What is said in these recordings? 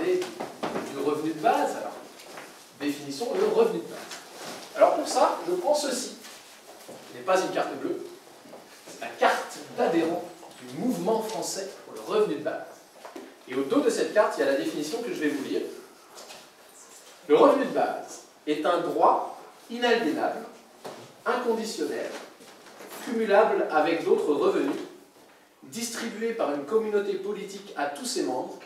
parler du revenu de base. Alors, définissons le revenu de base. Alors pour ça, je prends ceci. Ce n'est pas une carte bleue, c'est la carte d'adhérent du mouvement français pour le revenu de base. Et au dos de cette carte, il y a la définition que je vais vous lire. Le revenu de base est un droit inaliénable, inconditionnel, cumulable avec d'autres revenus, distribué par une communauté politique à tous ses membres,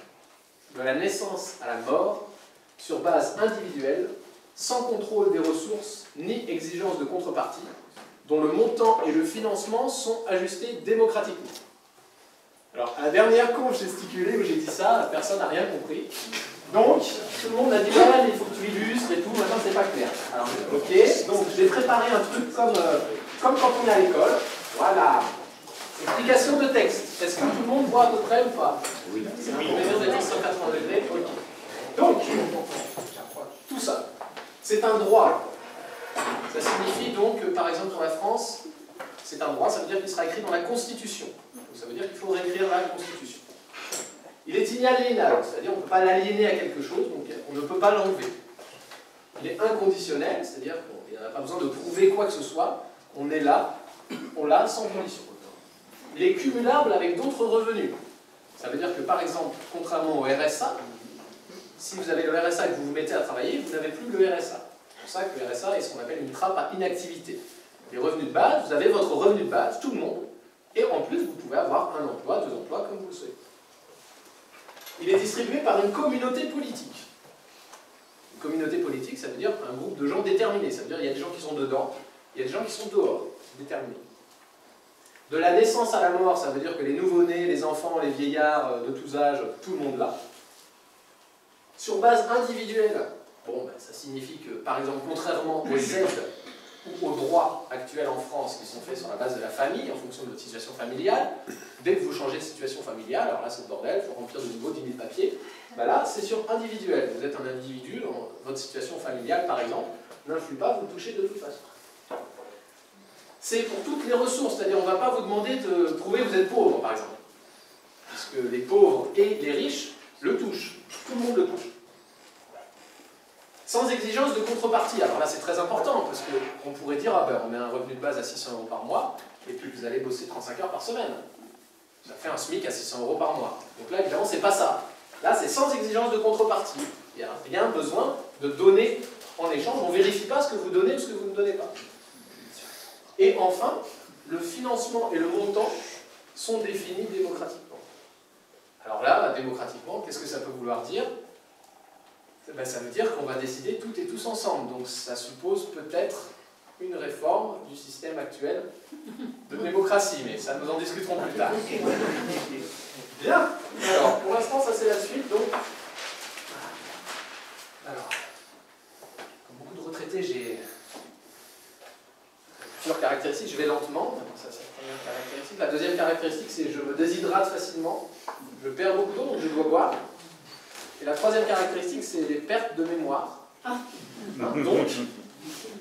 de la naissance à la mort, sur base individuelle, sans contrôle des ressources ni exigence de contrepartie, dont le montant et le financement sont ajustés démocratiquement. Alors, à la dernière con gesticulée où j'ai dit ça, personne n'a rien compris. Donc, tout le monde a dit ouais, il faut que tu illustres et tout, maintenant c'est pas clair. Alors, ok, donc j'ai préparé un truc comme quand on est à l'école. Voilà. Explication de texte. Est-ce que tout le monde voit à peu près ou pas? Oui. C'est une mesure d'être 180 degrés. Ok. Donc, tout ça, c'est un droit. Ça signifie donc que, par exemple, pour la France, c'est un droit, ça veut dire qu'il sera écrit dans la Constitution. Donc, ça veut dire qu'il faut réécrire la Constitution. Il est inaliénable, c'est-à-dire qu'on ne peut pas l'aliéner à quelque chose, donc on ne peut pas l'enlever. Il est inconditionnel, c'est-à-dire qu'il n'y a pas besoin de prouver quoi que ce soit, on est là, on l'a sans condition. Il est cumulable avec d'autres revenus. Ça veut dire que, par exemple, contrairement au RSA, si vous avez le RSA et que vous vous mettez à travailler, vous n'avez plus le RSA. C'est pour ça que le RSA est ce qu'on appelle une trappe à inactivité. Les revenus de base, vous avez votre revenu de base, tout le monde, et en plus, vous pouvez avoir un emploi, 2 emplois, comme vous le souhaitez. Il est distribué par une communauté politique. Une communauté politique, ça veut dire un groupe de gens déterminés. Ça veut dire qu'il y a des gens qui sont dedans, il y a des gens qui sont dehors, déterminés. De la naissance à la mort, ça veut dire que les nouveau-nés, les enfants, les vieillards de tous âges, tout le monde là. Sur base individuelle, bon, ben, ça signifie que, par exemple, contrairement aux aides ou aux droits actuels en France qui sont faits sur la base de la famille, en fonction de votre situation familiale, dès que vous changez de situation familiale, alors là c'est le bordel, il faut remplir de nouveau 10 000 papiers, ben là c'est sur individuel. Vous êtes un individu, votre situation familiale par exemple, n'influe pas, vous le touchez de toute façon. C'est pour toutes les ressources, c'est-à-dire on ne va pas vous demander de prouver que vous êtes pauvre par exemple, puisque les pauvres et les riches le touchent, tout le monde le touche. Sans exigence de contrepartie. Alors là, c'est très important, parce qu'on pourrait dire, ah ben, on met un revenu de base à 600 € par mois, et puis vous allez bosser 35 heures par semaine. Ça fait un SMIC à 600 € par mois. Donc là, évidemment, c'est pas ça. Là, c'est sans exigence de contrepartie. Il n'y a rien besoin de donner en échange. On ne vérifie pas ce que vous donnez ou ce que vous ne donnez pas. Et enfin, le financement et le montant sont définis démocratiquement. Alors là, démocratiquement, qu'est-ce que ça peut vouloir dire ? Ben, ça veut dire qu'on va décider toutes et tous ensemble. Donc ça suppose peut-être une réforme du système actuel de démocratie, mais ça nous en discuterons plus tard. Bien. Alors, pour l'instant, ça c'est la suite. Donc, alors, comme beaucoup de retraités, j'ai plusieurs caractéristiques. Je vais lentement. Ça, c'est la première caractéristique. La deuxième caractéristique, c'est que je me déshydrate facilement. Je perds beaucoup d'eau, donc je dois boire. Et la troisième caractéristique, c'est les pertes de mémoire. Donc,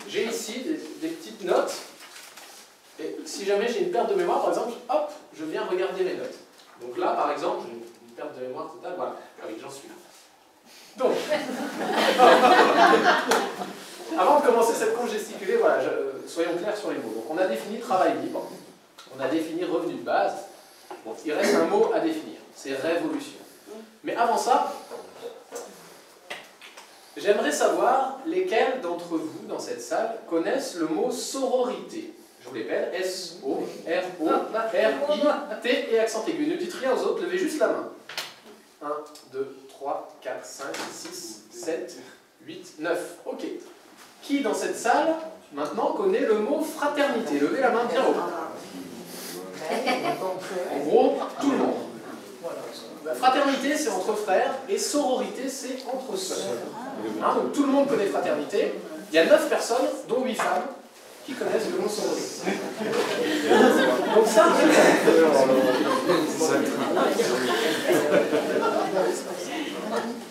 j'ai ici des petites notes. Et si jamais j'ai une perte de mémoire, par exemple, hop, je viens regarder mes notes. Donc là, par exemple, j'ai une perte de mémoire totale. Voilà, ah oui, j'en suis là. Donc, avant de commencer cette conf gesticulée, voilà, soyons clairs sur les mots. Donc, on a défini travail libre, on a défini revenu de base. Bon, il reste un mot à définir, c'est révolution. Mais avant ça, j'aimerais savoir lesquels d'entre vous dans cette salle connaissent le mot sororité. Je vous l'appelle S-O-R-O-R-I-T et accent aigu. Ne dites rien aux autres, levez juste la main. 1, 2, 3, 4, 5, 6, 7, 8, 9. Ok. Qui dans cette salle, maintenant, connaît le mot fraternité? Levez la main bien haut. En gros, tout le monde. Fraternité, c'est entre frères, et sororité, c'est entre sœurs. Hein, donc tout le monde connaît fraternité. Il y a 9 personnes, dont 8 femmes, qui connaissent le mot sororité. Donc ça,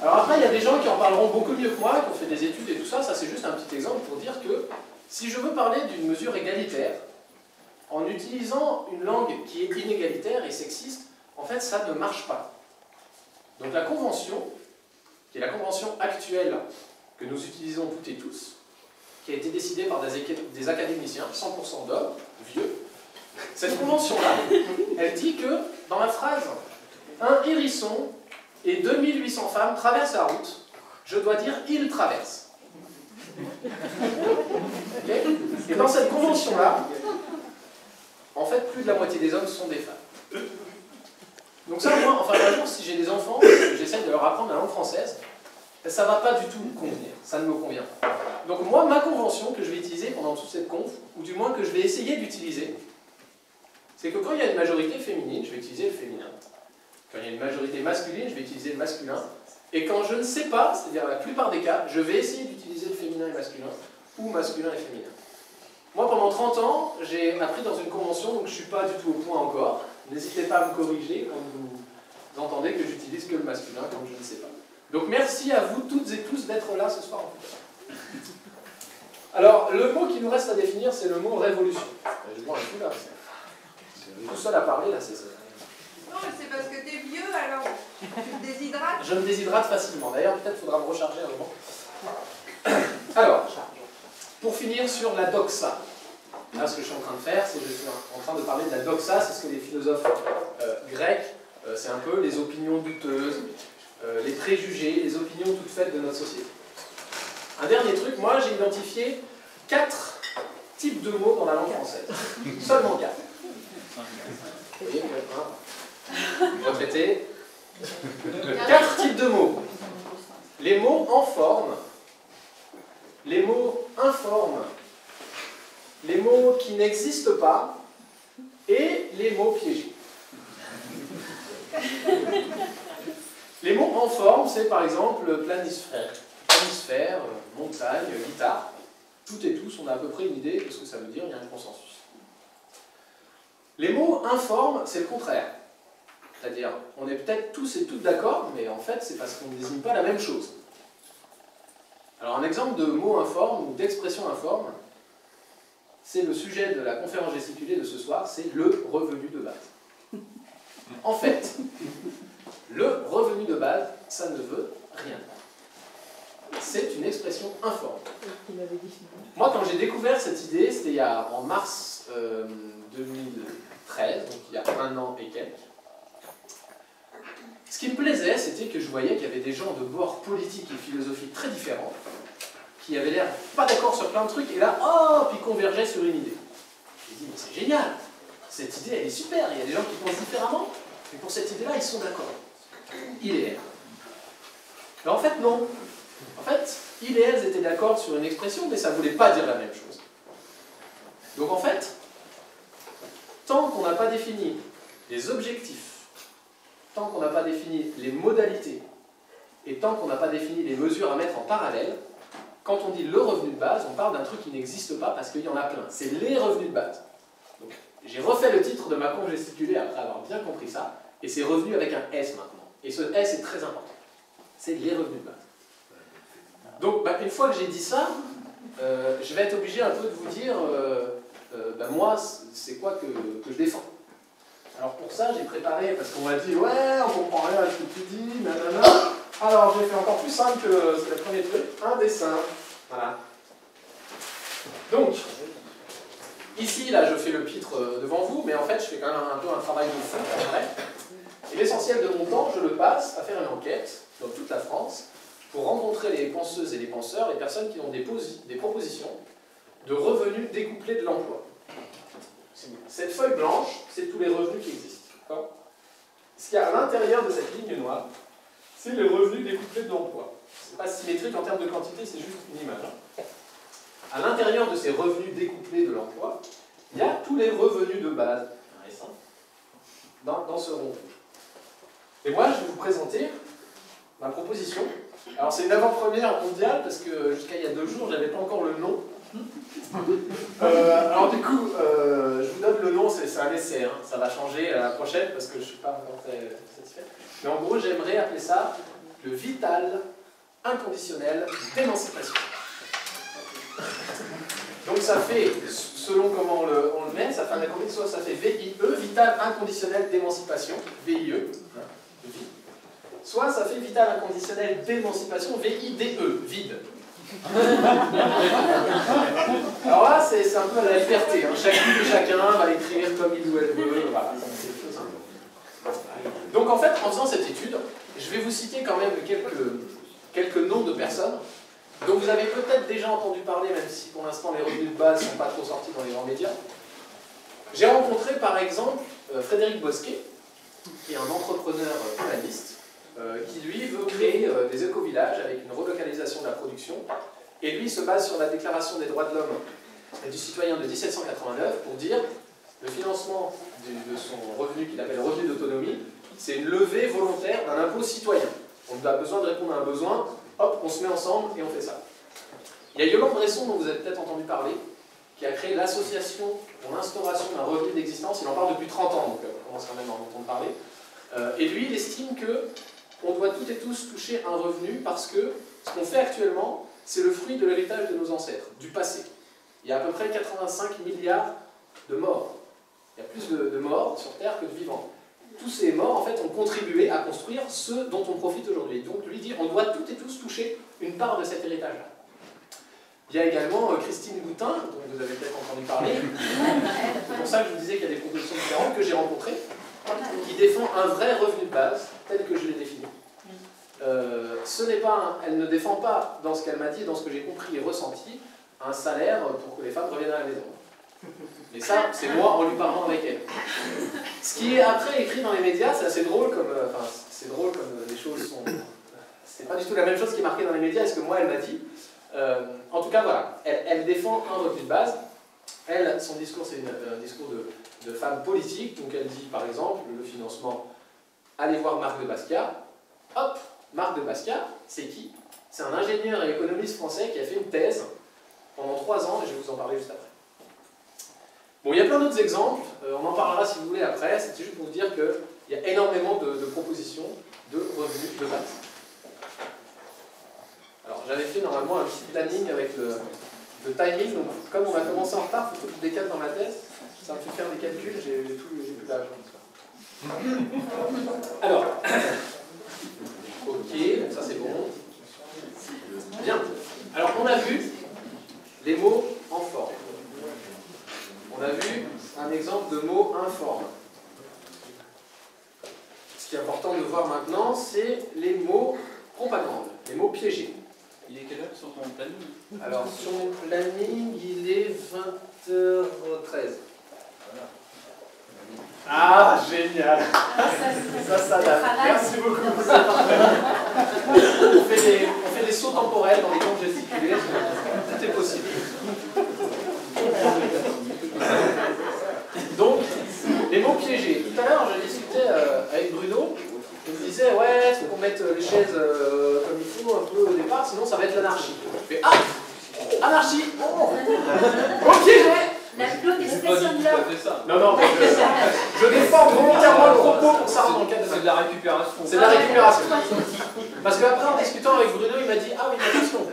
alors après, il y a des gens qui en parleront beaucoup mieux que moi, qui ont fait des études et tout ça. Ça, c'est juste un petit exemple pour dire que si je veux parler d'une mesure égalitaire, en utilisant une langue qui est inégalitaire et sexiste, en fait, ça ne marche pas. Donc la Convention qui est la convention actuelle que nous utilisons toutes et tous, qui a été décidée par des académiciens, 100% d'hommes, vieux. Cette convention-là, elle dit que, dans la phrase « un hérisson et 2800 femmes traversent la route », je dois dire « il traverse ». Okay. Et dans cette convention-là, en fait, plus de la moitié des hommes sont des femmes. Donc ça, moi, enfin, un jour, si j'ai des enfants, j'essaie de leur apprendre la langue française, ça ne va pas du tout me convenir, ça ne me convient pas. Donc moi, ma convention que je vais utiliser pendant toute cette conf, ou du moins que je vais essayer d'utiliser, c'est que quand il y a une majorité féminine, je vais utiliser le féminin. Quand il y a une majorité masculine, je vais utiliser le masculin. Et quand je ne sais pas, c'est-à-dire la plupart des cas, je vais essayer d'utiliser le féminin et masculin, ou masculin et féminin. Moi, pendant 30 ans, j'ai appris dans une convention, donc je ne suis pas du tout au point encore. N'hésitez pas à me corriger quand vous entendez que j'utilise que le masculin, comme je ne sais pas. Donc merci à vous toutes et tous d'être là ce soir en tout cas. Alors, le mot qui nous reste à définir, c'est le mot révolution. Je vois un coup là. Tout seul à parler là, c'est ça. Non, mais c'est parce que t'es vieux, alors tu te déshydrates. Je me déshydrate facilement. D'ailleurs, peut-être faudra me recharger un moment. Alors, pour finir sur la doxa. Là, ce que je suis en train de faire, c'est que je suis en train de parler de la doxa. C'est ce que les philosophes grecs, c'est un peu les opinions douteuses, les préjugés, les opinions toutes faites de notre société. Un dernier truc, moi, j'ai identifié 4 types de mots dans la langue française. Seulement 4. Vous voyez, retraitez. 4 types de mots. Les mots en forme, les mots informes, les mots qui n'existent pas et les mots piégés. Les mots en forme, c'est par exemple planisphère, montagne, guitare. Toutes et tous, on a à peu près une idée de ce que ça veut dire, il y a un consensus. Les mots informes, c'est le contraire. C'est-à-dire, on est peut-être tous et toutes d'accord, mais en fait, c'est parce qu'on ne désigne pas la même chose. Alors, un exemple de mot informe ou d'expression informe, c'est le sujet de la conférence gesticulée de ce soir, c'est le revenu de base. En fait, le revenu de base, ça ne veut rien dire. C'est une expression informe. Moi, quand j'ai découvert cette idée, c'était en mars 2013, donc il y a 1 an et quelques. Ce qui me plaisait, c'était que je voyais qu'il y avait des gens de bords politiques et philosophiques très différents, qui avaient l'air pas d'accord sur plein de trucs, et là, hop, ils convergeaient sur une idée. J'ai dit, mais c'est génial, cette idée, elle est super, il y a des gens qui pensent différemment, mais pour cette idée-là, ils sont d'accord. Il et elle. Mais en fait, non. En fait, ils et elles étaient d'accord sur une expression, mais ça ne voulait pas dire la même chose. Donc en fait, tant qu'on n'a pas défini les objectifs, tant qu'on n'a pas défini les modalités, et tant qu'on n'a pas défini les mesures à mettre en parallèle, quand on dit le revenu de base, on parle d'un truc qui n'existe pas parce qu'il y en a plein. C'est les revenus de base. Donc, j'ai refait le titre de ma conf gesticulée après avoir bien compris ça, et c'est revenu avec un S maintenant. Et ce S est très important. C'est les revenus de base. Donc, une fois que j'ai dit ça, je vais être obligé un peu de vous dire, moi, c'est quoi que je défends. Alors pour ça, j'ai préparé, parce qu'on m'a dit, ouais, on comprend rien à ce que tu dis, nanana. Alors j'ai fait encore plus simple que c'est le premier truc, un dessin. Voilà. Donc, ici, là, je fais le pitre devant vous, mais en fait, je fais quand même un peu un travail de fond après. Et l'essentiel de mon temps, je le passe à faire une enquête dans toute la France pour rencontrer les penseuses et les penseurs, les personnes qui ont des propositions de revenus découplés de l'emploi. Cette feuille blanche, c'est tous les revenus qui existent. Ce qu'il y a à l'intérieur de cette ligne noire, c'est les revenus découplés de l'emploi. Ce n'est pas symétrique en termes de quantité, c'est juste une image. À l'intérieur de ces revenus découplés de l'emploi, il y a tous les revenus de base dans ce rond. Et moi, je vais vous présenter ma proposition. Alors, c'est une avant-première mondiale, parce que jusqu'à il y a 2 jours, je n'avais pas encore le nom. Alors du coup, je vous donne le nom, c'est un essai, hein. Ça va changer à la prochaine parce que je ne suis pas encore très satisfait. Mais en gros, j'aimerais appeler ça le vital inconditionnel d'émancipation. Donc ça fait, selon comment on le met, ça fait un acronyme, soit ça fait VIE, vital inconditionnel d'émancipation, VIE, soit ça fait vital inconditionnel d'émancipation, VIDE, vide. Alors là, c'est un peu la liberté, hein. Chacune et chacun va écrire comme il ou elle veut, voilà, c'est tout simple. Donc en fait, en faisant cette étude, je vais vous citer quand même quelques noms de personnes dont vous avez peut-être déjà entendu parler, même si pour l'instant les revenus de base ne sont pas trop sortis dans les grands médias. J'ai rencontré par exemple Frédéric Bosquet, qui est un entrepreneur humaniste, qui lui veut créer des éco-villages avec une relocalisation de la production, et lui se base sur la Déclaration des droits de l'homme et du citoyen de 1789 pour dire le financement de son revenu qu'il appelle revenu d'autonomie, c'est une levée volontaire d'un impôt citoyen. On a besoin de répondre à un besoin, hop, on se met ensemble et on fait ça. Il y a Yolande Bresson, dont vous avez peut-être entendu parler, qui a créé l'association pour l'instauration d'un revenu d'existence. Il en parle depuis 30 ans, donc on commence quand même à en entendre parler. Et lui, il estime qu'on doit toutes et tous toucher un revenu parce que ce qu'on fait actuellement, c'est le fruit de l'héritage de nos ancêtres, du passé. Il y a à peu près 85 milliards de morts. Il y a plus de morts sur Terre que de vivants. Tous ces morts, en fait, ont contribué à construire ce dont on profite aujourd'hui. Donc, lui dit, on doit toutes et tous toucher une part de cet héritage-là. Il y a également Christine Goutin, dont vous avez peut-être entendu parler. C'est pour ça que je vous disais qu'il y a des propositions différentes que j'ai rencontrées, qui défend un vrai revenu de base, tel que je l'ai défini. Elle ne défend pas, dans ce qu'elle m'a dit, dans ce que j'ai compris et ressenti, un salaire pour que les femmes reviennent à la maison. Mais ça, c'est moi en lui parlant avec elle. Ce qui est après écrit dans les médias, c'est assez drôle comme... c'est drôle comme les choses sont... C'est pas du tout la même chose qui est marquée dans les médias, et ce que moi elle m'a dit. En tout cas, voilà, elle défend un revenu de base. Elle, son discours, c'est un discours de femme politique. Donc elle dit, par exemple, le financement, allez voir Marc de Basquiat. Hop, Marc de Basquiat, c'est qui? C'est un ingénieur et économiste français qui a fait une thèse pendant 3 ans, et je vais vous en parler juste après. Bon, il y a plein d'autres exemples, on en parlera si vous voulez après, c'est juste pour vous dire qu'il y a énormément de propositions de revenus de base. Alors, j'avais fait normalement un petit planning avec le timing, donc comme on a commencé en retard, il faut que je décale dans ma tête, ça me fait faire des calculs, j'ai plus l'âge. Alors, ok, donc ça c'est bon. Bien, alors on a vu les mots en forme. On a vu un exemple de mot informe. Ce qui est important de voir maintenant, c'est les mots propagande, les mots piégés. Il est quelle heure sur ton planning? Alors, sur mon planning, il est 20h13. Voilà. Ah, génial! Ça date. Merci beaucoup. On fait des sauts temporels dans les camps gesticulés. Tout est possible. Donc, les mots piégés. Tout à l'heure, je discutais avec Bruno. Il me disait, ouais, il faut qu'on mette les chaises comme il faut un peu au départ, sinon ça va être l'anarchie. Je fais, ah, anarchie. Oh. Ok, L'applaudissement de l'heure. Non, je défends volontairement le propos pour ça dans le cadre de C'est de la récupération. C'est de la récupération. Parce qu'après, en discutant avec Bruno, il m'a dit, ah oui, mais attention,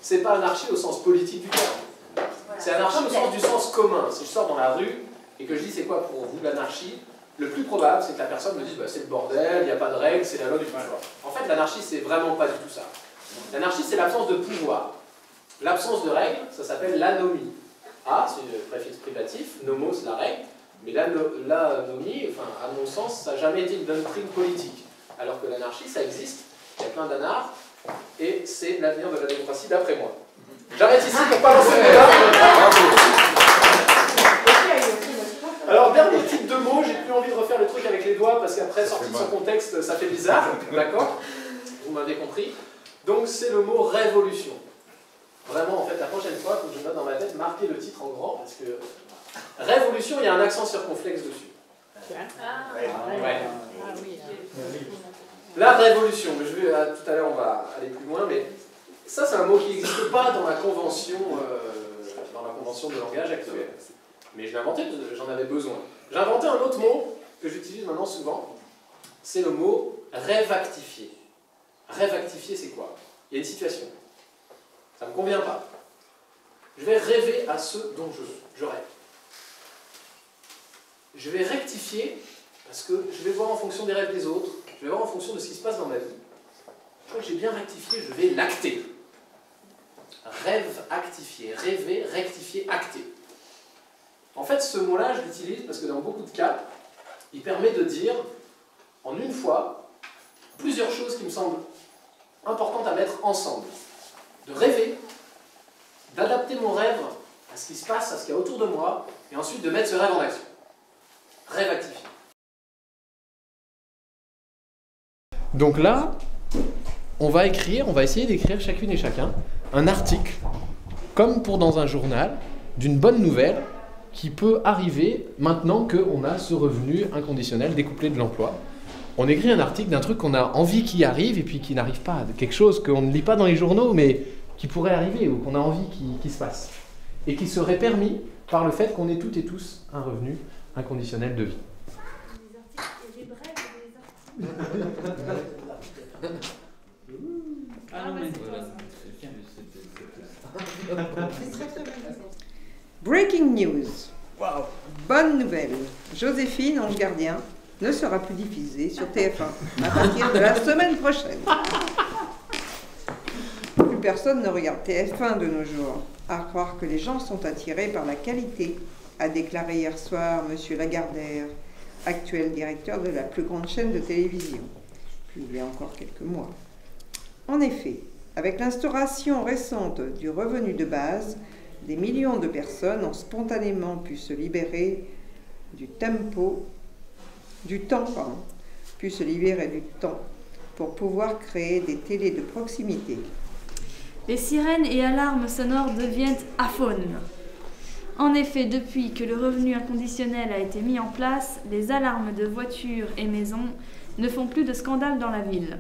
c'est pas anarchie au sens politique du terme. C'est anarchie au sens du sens commun. Si je sors dans la rue et que je dis c'est quoi pour vous l'anarchie, le plus probable c'est que la personne me dise bah, c'est le bordel, il n'y a pas de règles, c'est la loi du plus fort. En fait, l'anarchie c'est vraiment pas du tout ça. L'anarchie c'est l'absence de pouvoir. L'absence de règles, ça s'appelle l'anomie. A, c'est le préfixe privatif, nomos, la règle, mais l'anomie, enfin, à mon sens, ça n'a jamais été une doctrine politique. Alors que l'anarchie, ça existe, il y a plein d'anards, et c'est l'avenir de la démocratie d'après moi. J'arrête ici pour pas lancer le débat. Alors, dernier type de mot, j'ai plus envie de refaire le truc avec les doigts parce qu'après, sorti de son contexte, ça fait bizarre. D'accord? Vous m'avez compris. Donc, c'est le mot révolution. Vraiment, en fait, la prochaine fois, quand je note dans ma tête, marquez le titre en grand parce que révolution, il y a un accent circonflexe dessus. Ouais. La révolution, mais tout à l'heure, on va aller plus loin, mais ça, c'est un mot qui n'existe pas dans la convention de langage actuelle. Mais je l'ai inventé, j'en avais besoin. J'ai inventé un autre mot que j'utilise maintenant souvent, c'est le mot rêve-actifier. Rêve-actifier, c'est quoi? Il y a une situation. Ça ne me convient pas. Je vais rêver à ce dont je rêve. Je vais rectifier, parce que je vais voir en fonction des rêves des autres, Je vais voir en fonction de ce qui se passe dans ma vie. Je crois que j'ai bien rectifié, je vais l'acter. Rêve, actifier, rêver, rectifier, acter. En fait, ce mot-là, je l'utilise parce que dans beaucoup de cas, il permet de dire, en une fois, plusieurs choses qui me semblent importantes à mettre ensemble. De rêver, d'adapter mon rêve à ce qui se passe, à ce qu'il y a autour de moi, et ensuite de mettre ce rêve en action. Rêve actifié. Donc là, on va essayer d'écrire chacune et chacun un article, comme pour dans un journal, d'une bonne nouvelle qui peut arriver maintenant qu'on a ce revenu inconditionnel découplé de l'emploi. On écrit un article d'un truc qu'on a envie qui arrive et puis qui n'arrive pas, de quelque chose qu'on ne lit pas dans les journaux mais qui pourrait arriver ou qu'on a envie qu'il se passe. Et qui serait permis par le fait qu'on ait toutes et tous un revenu inconditionnel de vie. Ah non, mais voilà. Breaking news. Wow. Bonne nouvelle. Joséphine, Ange Gardien, ne sera plus diffusée sur TF1 à partir de la semaine prochaine. Plus personne ne regarde TF1 de nos jours. À croire que les gens sont attirés par la qualité, a déclaré hier soir M. Lagardère, actuel directeur de la plus grande chaîne de télévision, il y a encore quelques mois. En effet, avec l'instauration récente du revenu de base, des millions de personnes ont spontanément pu se libérer du temps pour pouvoir créer des télés de proximité. Les sirènes et alarmes sonores deviennent aphones. En effet, depuis que le revenu inconditionnel a été mis en place, les alarmes de voitures et maisons ne font plus de scandale dans la ville.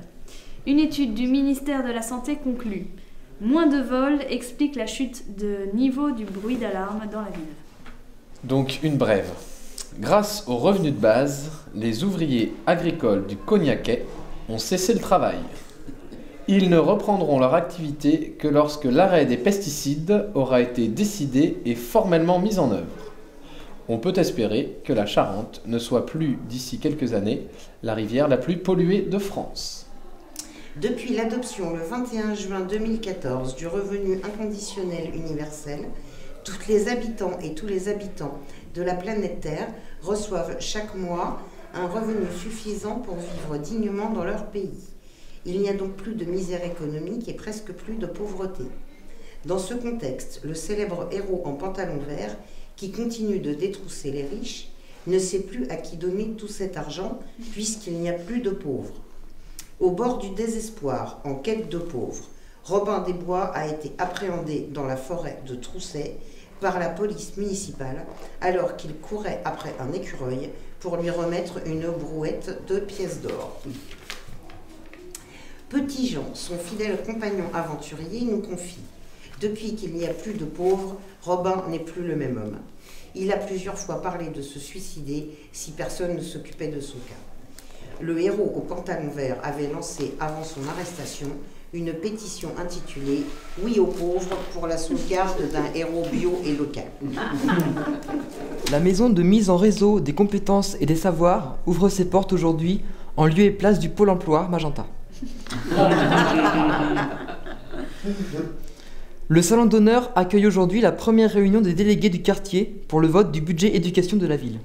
Une étude du ministère de la Santé conclut « Moins de vols explique la chute de niveau du bruit d'alarme dans la ville ». Donc une brève. Grâce au revenu de base, les ouvriers agricoles du Cognacais ont cessé le travail. Ils ne reprendront leur activité que lorsque l'arrêt des pesticides aura été décidé et formellement mis en œuvre. On peut espérer que la Charente ne soit plus, d'ici quelques années, la rivière la plus polluée de France. Depuis l'adoption le 21 juin 2014 du revenu inconditionnel universel, toutes les habitants et tous les habitants de la planète Terre reçoivent chaque mois un revenu suffisant pour vivre dignement dans leur pays. Il n'y a donc plus de misère économique et presque plus de pauvreté. Dans ce contexte, le célèbre héros en pantalon vert, qui continue de détrousser les riches, ne sait plus à qui donner tout cet argent puisqu'il n'y a plus de pauvres. Au bord du désespoir, en quête de pauvres, Robin des Bois a été appréhendé dans la forêt de Trousset par la police municipale alors qu'il courait après un écureuil pour lui remettre une brouette de pièces d'or. Petit Jean, son fidèle compagnon aventurier, nous confie « Depuis qu'il n'y a plus de pauvres, Robin n'est plus le même homme. Il a plusieurs fois parlé de se suicider si personne ne s'occupait de son cas. » Le héros au pantalon vert avait lancé, avant son arrestation, une pétition intitulée « Oui aux pauvres pour la sauvegarde d'un héros bio et local ». La maison de mise en réseau des compétences et des savoirs ouvre ses portes aujourd'hui en lieu et place du Pôle emploi Magenta. Le salon d'honneur accueille aujourd'hui la première réunion des délégués du quartier pour le vote du budget éducation de la ville.